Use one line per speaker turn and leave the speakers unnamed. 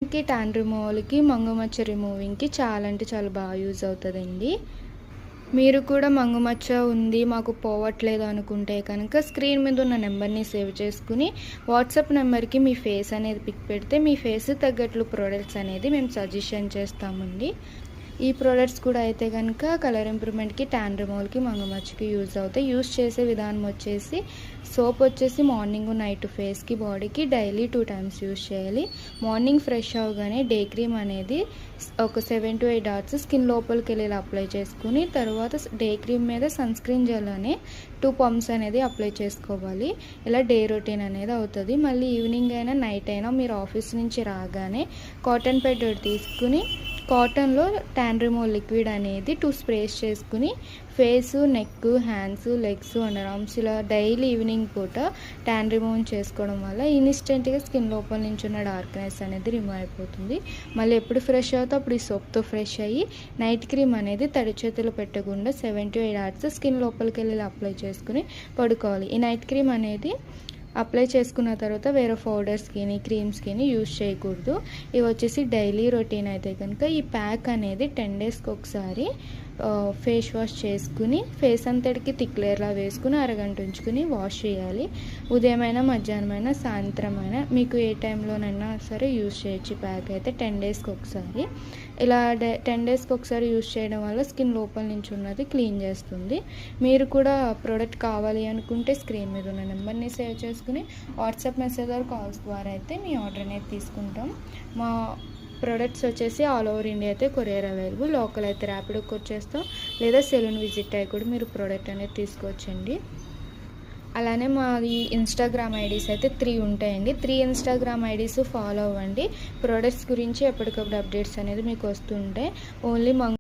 Tan రిమూవల్‌కి, మంగుమచ్చ రిమూవింగ్‌కి చాలా అంటే చాలా బాగా యూజ్ అవుతదండి. మీరు కూడా మంగుమచ్చ ఉంది మాకు పోవట్లేదు అనుకుంటే కనుక స్క్రీన్ మీద ఉన్న నెంబర్‌ని సేవ్ చేసుకొని వాట్సాప్ నెంబర్‌కి మీ ఫేస్ అనేది పిక్ పెడితే మీ ఫేస్‌కి తగ్గట్లు ప్రొడక్ట్స్ అనేది మేము సజెషన్ చేస్తామండి. ఈ ప్రొడక్ట్స్ కూడా అయితే కనుక కలర్ ఇంప్రూవ్మెంట్‌కి, ట్యాన్ రిమూవల్‌కి, మంగుమచ్చకి యూజ్ అవుతాయి. యూజ్ చేసే విధానం వచ్చేసి సోప్ వచ్చేసి మార్నింగ్, నైట్ ఫేస్‌కి, బాడీకి డైలీ 2 టైమ్స్ యూజ్ చేయాలి. మార్నింగ్ ఫ్రెష్ అవ్వగానే డే క్రీమ్ అనేది ఒక 7 to 8 డాట్స్ స్కిన్ లోపలికి వెళ్ళి ఇలా అప్లై చేసుకుని తర్వాత డే క్రీమ్ మీద సన్ స్క్రీన్ జెల్ అనే 2 పంప్స్ అనేది అప్లై చేసుకోవాలి. ఇలా డే రొటీన్ అనేది అవుతుంది. మళ్ళీ ఈవినింగ్ అయినా నైట్ అయినా మీరు ఆఫీస్ నుంచి రాగానే కాటన్ ప్యాడ్ తీసుకుని కాటన్లో ట్యాన్ రిమూవల్ లిక్విడ్ అనేది 2 స్ప్రేస్ చేసుకుని face, neck, hands, legs, under arms ఇలా డైలీ ఈవినింగ్ పూట ట్యాన్ రిమూవ్ చేసుకోవడం వల్ల ఇన్స్టెంట్గా స్కిన్ లోపల నుంచి ఉన్న డార్క్నెస్ అనేది రిమూవ్ అయిపోతుంది. మళ్ళీ ఎప్పుడు ఫ్రెష్ అవుతా అప్పుడు ఈ సోప్తో ఫ్రెష్ అయ్యి నైట్ క్రీమ్ అనేది తడి చేతులు పెట్టకుండా 7 to 8 hours స్కిన్ లోపలికి వెళ్ళి అప్లై చేసుకుని పడుకోవాలి. ఈ నైట్ క్రీమ్ అనేది అప్లై చేసుకున్న తర్వాత వేరే పౌడర్స్కి, క్రీమ్స్కి యూజ్ చేయకూడదు. ఇవి వచ్చేసి డైలీ రొటీన్ అయితే కనుక ఈ ప్యాక్ అనేది 10 daysకి ఒకసారి ఫేస్ వాష్ చేసుకుని ఫేస్ అంతటికి థిక్ లేయర్లా వేసుకుని అరగంట ఉంచుకుని వాష్ చేయాలి. ఉదయమైనా, మధ్యాహ్నమైనా, సాయంత్రమైనా మీకు ఏ టైంలోనైనా సరే యూజ్ చేయొచ్చు. ఈ ప్యాక్ అయితే 10 daysకి ఒకసారి. ఇలా 10 daysకి ఒకసారి యూజ్ చేయడం వల్ల స్కిన్ లోపల నుంచి ఉన్నది క్లీన్ చేస్తుంది. మీరు కూడా ప్రోడక్ట్ కావాలి అనుకుంటే స్క్రీన్ మీద ఉన్న నెంబర్ని సేవ్ చేసుకుని వాట్సాప్ మెసేజ్ ఆర్ కాల్స్ ద్వారా అయితే మీ ఆర్డర్ అనేది తీసుకుంటాం. మా ప్రొడక్ట్స్ వచ్చేసి ఆల్ ఓవర్ ఇండియా అయితే కొరియర్ అవైలబుల్. లోకల్ అయితే ర్యాపిడోకి వచ్చేస్తాం, లేదా సెలూన్ విజిట్ అయ్యి కూడా మీరు ప్రోడక్ట్ అనేది తీసుకోవచ్చండి. అలానే మాది ఇన్స్టాగ్రామ్ ఐడీస్ అయితే 3 ఉంటాయండి. 3 ఇన్స్టాగ్రామ్ ఐడీస్ ఫాలో అవ్వండి. ప్రొడక్ట్స్ గురించి ఎప్పటికప్పుడు అప్డేట్స్ అనేది మీకు వస్తుంటాయి. ఓన్లీ